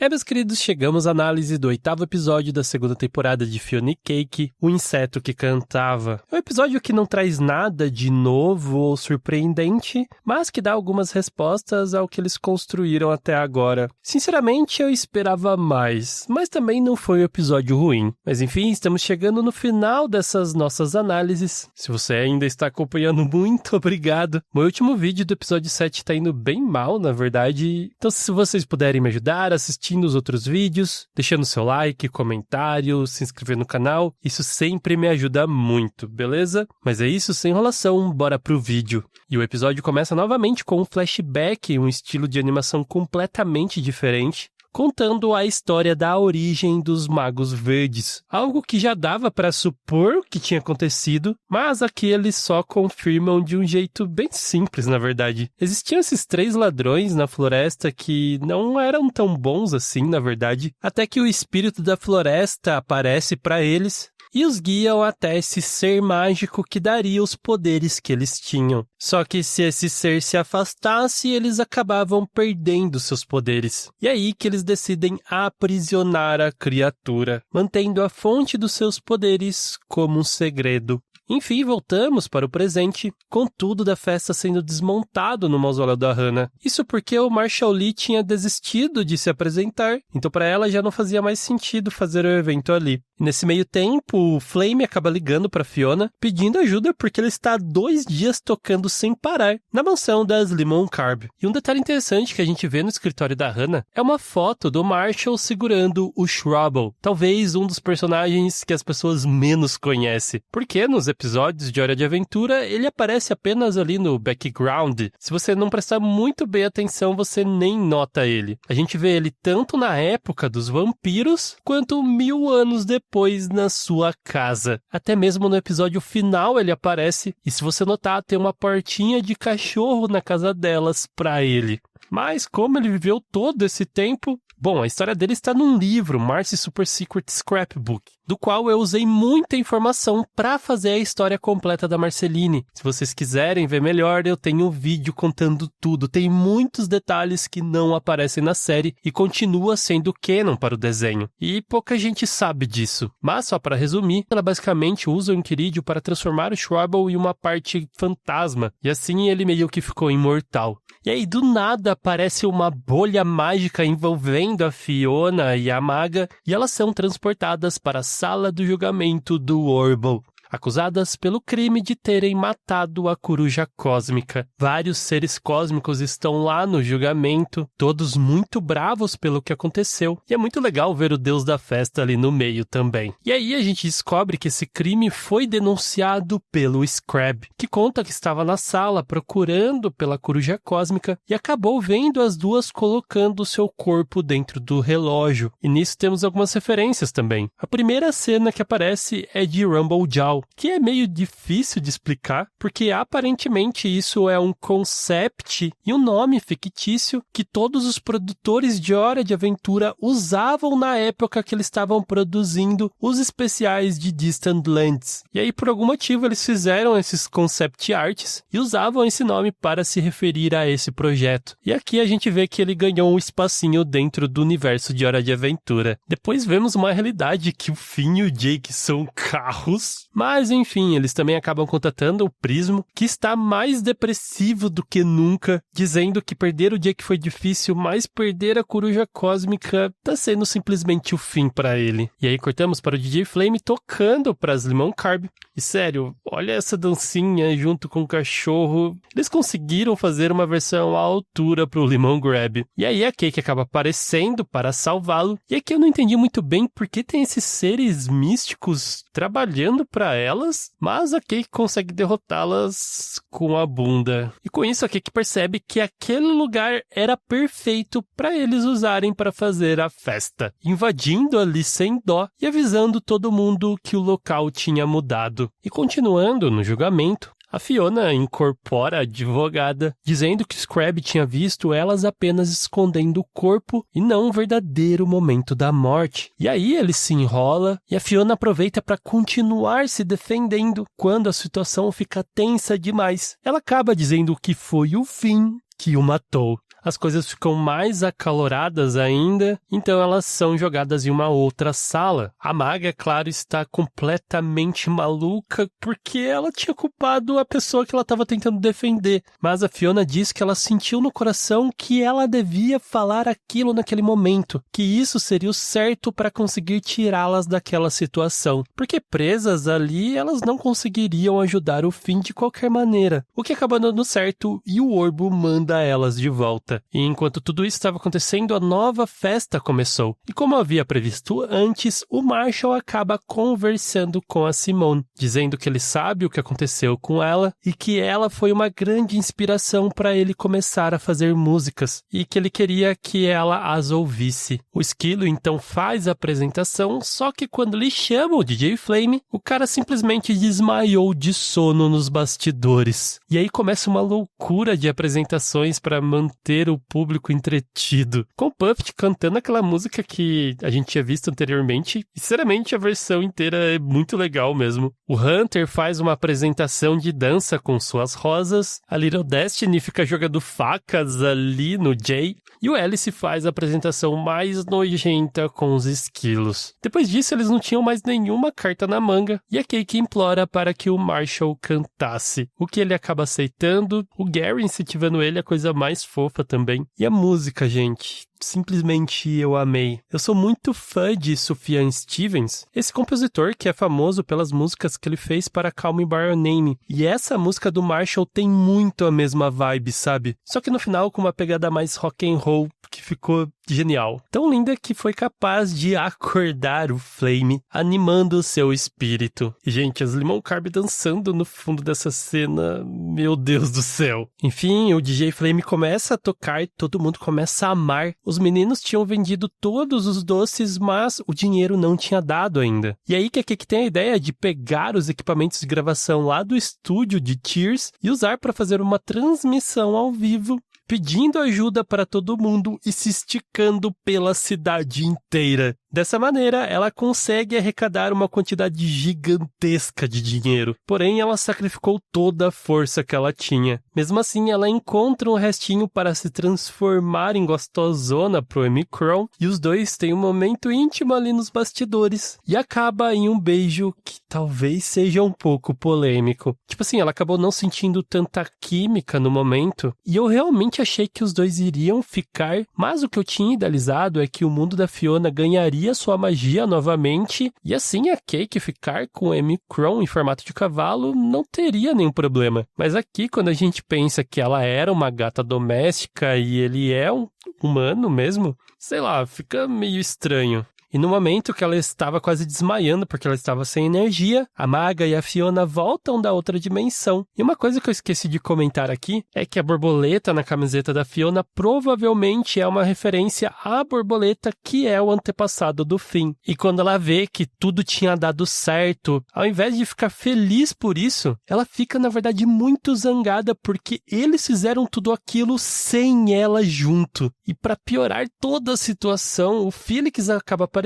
Meus queridos, chegamos à análise do 8º episódio da segunda temporada de Fiona e Cake, o inseto que cantava. É um episódio que não traz nada de novo ou surpreendente, mas que dá algumas respostas ao que eles construíram até agora. Sinceramente, eu esperava mais, mas também não foi um episódio ruim. Mas enfim, estamos chegando no final dessas nossas análises. Se você ainda está acompanhando, muito obrigado. Meu último vídeo do episódio 7 está indo bem mal, na verdade. Então, se vocês puderem me ajudar assistindo os outros vídeos, deixando seu like, comentário, se inscrever no canal, isso sempre me ajuda muito, beleza? Mas é isso, sem enrolação, bora pro vídeo. E o episódio começa novamente com um flashback, um estilo de animação completamente diferente, contando a história da origem dos Magos Verdes. Algo que já dava para supor que tinha acontecido, mas aqui eles só confirmam de um jeito bem simples, na verdade. Existiam esses 3 ladrões na floresta que não eram tão bons assim, na verdade, até que o espírito da floresta aparece para eles e os guiam até esse ser mágico que daria os poderes que eles tinham. Só que se esse ser se afastasse, eles acabavam perdendo seus poderes. E é aí que eles decidem aprisionar a criatura, mantendo a fonte dos seus poderes como um segredo. Enfim, voltamos para o presente, com tudo da festa sendo desmontado no mausoléu da Hannah. Isso porque o Marshall Lee tinha desistido de se apresentar, então para ela já não fazia mais sentido fazer o evento ali. E nesse meio tempo, o Flame acaba ligando para Fiona, pedindo ajuda porque ele está há 2 dias tocando sem parar na mansão das Lemon Carb. E um detalhe interessante que a gente vê no escritório da Hannah é uma foto do Marshall segurando o Shrubble, talvez um dos personagens que as pessoas menos conhecem, porque nos episódios de Hora de Aventura, ele aparece apenas ali no background. Se você não prestar muito bem atenção, você nem nota ele. A gente vê ele tanto na época dos vampiros, quanto 1000 anos depois na sua casa. Até mesmo no episódio final ele aparece, e se você notar, tem uma portinha de cachorro na casa delas pra ele. Mas como ele viveu todo esse tempo... Bom, a história dele está num livro, Marcy Super Secret Scrapbook, do qual eu usei muita informação para fazer a história completa da Marceline. Se vocês quiserem ver melhor, eu tenho um vídeo contando tudo. Tem muitos detalhes que não aparecem na série e continua sendo canon para o desenho. E pouca gente sabe disso. Mas, só para resumir, ela basicamente usa o Enchiridion para transformar o Shrubble em uma parte fantasma. E assim ele meio que ficou imortal. E aí, do nada, aparece uma bolha mágica envolvendo a Fiona e a maga, e elas são transportadas para a sala do julgamento do Orble, acusadas pelo crime de terem matado a coruja cósmica. Vários seres cósmicos estão lá no julgamento, todos muito bravos pelo que aconteceu, e é muito legal ver o deus da festa ali no meio também. E aí a gente descobre que esse crime foi denunciado pelo Scrab, que conta que estava na sala procurando pela coruja cósmica e acabou vendo as duas colocando seu corpo dentro do relógio. E nisso temos algumas referências também. A primeira cena que aparece é de Rumble Jaw, que é meio difícil de explicar, porque aparentemente isso é um concept e um nome fictício que todos os produtores de Hora de Aventura usavam na época que eles estavam produzindo os especiais de Distant Lands. E aí, por algum motivo, eles fizeram esses concept arts e usavam esse nome para se referir a esse projeto. E aqui a gente vê que ele ganhou um espacinho dentro do universo de Hora de Aventura. Depois vemos uma realidade que o Finn e o Jake são carros, mas enfim, eles também acabam contatando o Prismo, que está mais depressivo do que nunca, dizendo que perder o Jake foi difícil, mas perder a coruja cósmica tá sendo simplesmente o fim para ele. E aí cortamos para o DJ Flame tocando para as Lemon Carb. E sério, olha essa dancinha junto com o cachorro. Eles conseguiram fazer uma versão à altura pro Lemon Grab. E aí a Cake acaba aparecendo para salvá-lo. E aqui eu não entendi muito bem porque tem esses seres místicos trabalhando para elas, mas a Cake consegue derrotá-las com a bunda. E com isso a Cake percebe que aquele lugar era perfeito para eles usarem para fazer a festa, invadindo ali sem dó e avisando todo mundo que o local tinha mudado. E continuando no julgamento, a Fiona incorpora a advogada, dizendo que Scrab tinha visto elas apenas escondendo o corpo e não o verdadeiro momento da morte. E aí ele se enrola e a Fiona aproveita para continuar se defendendo quando a situação fica tensa demais. Ela acaba dizendo que foi o fim que o matou. as coisas ficam mais acaloradas ainda, então elas são jogadas em uma outra sala. A maga, é claro, está completamente maluca porque ela tinha culpado a pessoa que ela estava tentando defender, mas a Fiona diz que ela sentiu no coração que ela devia falar aquilo naquele momento, que isso seria o certo para conseguir tirá-las daquela situação, porque presas ali elas não conseguiriam ajudar o Finn de qualquer maneira, o que acaba dando certo e o Orbo manda elas de volta. E enquanto tudo isso estava acontecendo, a nova festa começou, e como havia previsto antes, o Marshall acaba conversando com a Simone, dizendo que ele sabe o que aconteceu com ela e que ela foi uma grande inspiração para ele começar a fazer músicas e que ele queria que ela as ouvisse. O Esquilo então faz a apresentação, só que quando lhe chama o DJ Flame, o cara simplesmente desmaiou de sono nos bastidores. E aí começa uma loucura de apresentações para manter o público entretido, com o Puffy cantando aquela música que a gente tinha visto anteriormente. E, sinceramente, a versão inteira é muito legal mesmo. O Hunter faz uma apresentação de dança com suas rosas, a Little Destiny fica jogando facas ali no Jay, e o Alice faz a apresentação mais nojenta com os esquilos. Depois disso, eles não tinham mais nenhuma carta na manga, e a Cake implora para que o Marshall cantasse, o que ele acaba aceitando. O Gary incentivando ele, a coisa mais fofa também. E a música, gente, simplesmente eu amei. Eu sou muito fã de Sufjan Stevens, esse compositor que é famoso pelas músicas que ele fez para Call Me By Your Name. E essa música do Marshall tem muito a mesma vibe, sabe? Só que no final com uma pegada mais rock and roll, que ficou genial. Tão linda que foi capaz de acordar o Flame, animando o seu espírito. E, gente, as Lemon Carb dançando no fundo dessa cena, meu Deus do céu. Enfim, o DJ Flame começa a tocar e todo mundo começa a amar. Os meninos tinham vendido todos os doces, mas o dinheiro não tinha dado ainda. E aí que a Cake tem a ideia de pegar os equipamentos de gravação lá do estúdio de Tears e usar para fazer uma transmissão ao vivo, pedindo ajuda para todo mundo e se esticando pela cidade inteira. Dessa maneira, ela consegue arrecadar uma quantidade gigantesca de dinheiro. Porém, ela sacrificou toda a força que ela tinha. Mesmo assim, ela encontra um restinho para se transformar em gostosona pro Omicron, e os dois têm um momento íntimo ali nos bastidores. E acaba em um beijo que talvez seja um pouco polêmico. Tipo assim, ela acabou não sentindo tanta química no momento, e eu realmente achei que os dois iriam ficar, mas o que eu tinha idealizado é que o mundo da Fiona ganharia sua magia novamente, e assim a Cake ficar com o Omicron em formato de cavalo não teria nenhum problema. Mas aqui, quando a gente pensa que ela era uma gata doméstica e ele é um humano mesmo, sei lá, fica meio estranho. E no momento que ela estava quase desmaiando porque ela estava sem energia, a maga e a Fiona voltam da outra dimensão. E uma coisa que eu esqueci de comentar aqui é que a borboleta na camiseta da Fiona provavelmente é uma referência à borboleta que é o antepassado do Finn. E quando ela vê que tudo tinha dado certo, ao invés de ficar feliz por isso, ela fica, na verdade, muito zangada porque eles fizeram tudo aquilo sem ela junto. E para piorar toda a situação, o Felix acaba aparecendo,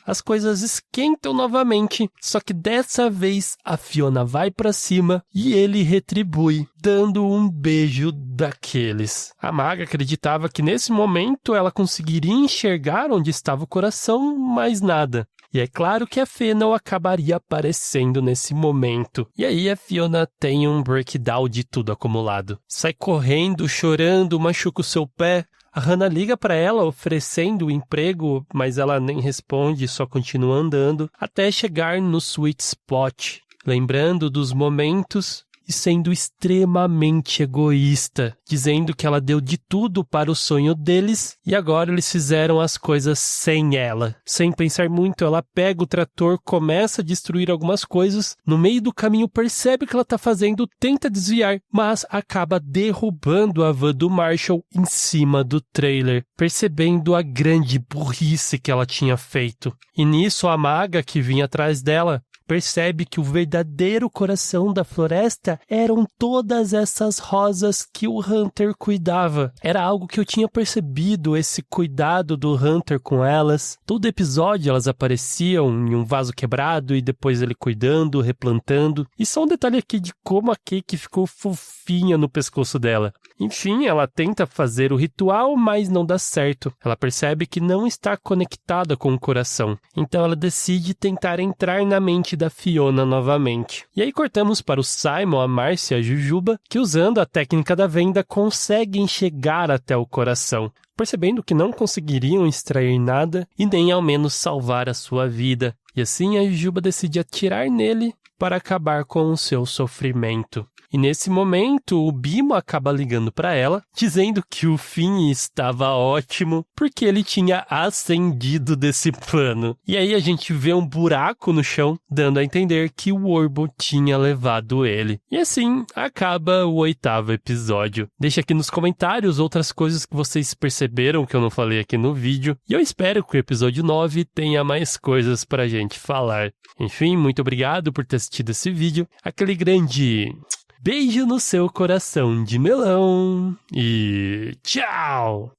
as coisas esquentam novamente, só que dessa vez a Fiona vai pra cima e ele retribui, dando um beijo daqueles. A maga acreditava que nesse momento ela conseguiria enxergar onde estava o coração, mas nada. E é claro que a Fennel acabaria aparecendo nesse momento. E aí a Fiona tem um breakdown de tudo acumulado. Sai correndo, chorando, machuca o seu pé. A Hannah liga para ela oferecendo o emprego, mas ela nem responde, só continua andando, até chegar no sweet spot, lembrando dos momentos e sendo extremamente egoísta, dizendo que ela deu de tudo para o sonho deles e agora eles fizeram as coisas sem ela. Sem pensar muito, ela pega o trator, começa a destruir algumas coisas, no meio do caminho percebe o que ela está fazendo, tenta desviar, mas acaba derrubando a van do Marshall em cima do trailer, percebendo a grande burrice que ela tinha feito. E nisso a maga que vinha atrás dela percebe que o verdadeiro coração da floresta eram todas essas rosas que o Hunter cuidava. Era algo que eu tinha percebido, esse cuidado do Hunter com elas. Todo episódio elas apareciam em um vaso quebrado e depois ele cuidando, replantando. E só um detalhe aqui de como a Cake ficou fofinha no pescoço dela. Enfim, ela tenta fazer o ritual, mas não dá certo. Ela percebe que não está conectada com o coração. Então ela decide tentar entrar na mente da Fiona novamente. E aí cortamos para o Simon, a Márcia e a Jujuba, que usando a técnica da venda conseguem chegar até o coração, percebendo que não conseguiriam extrair nada e nem ao menos salvar a sua vida. E assim a Jujuba decide atirar nele para acabar com o seu sofrimento. E nesse momento, o Bimo acaba ligando para ela, dizendo que o fim estava ótimo, porque ele tinha ascendido desse plano. E aí a gente vê um buraco no chão, dando a entender que o Orbo tinha levado ele. E assim, acaba o 8º episódio. Deixa aqui nos comentários outras coisas que vocês perceberam que eu não falei aqui no vídeo. E eu espero que o episódio 9 tenha mais coisas pra gente falar. Enfim, muito obrigado por ter assistido esse vídeo. Aquele grande beijo no seu coração de melão e tchau!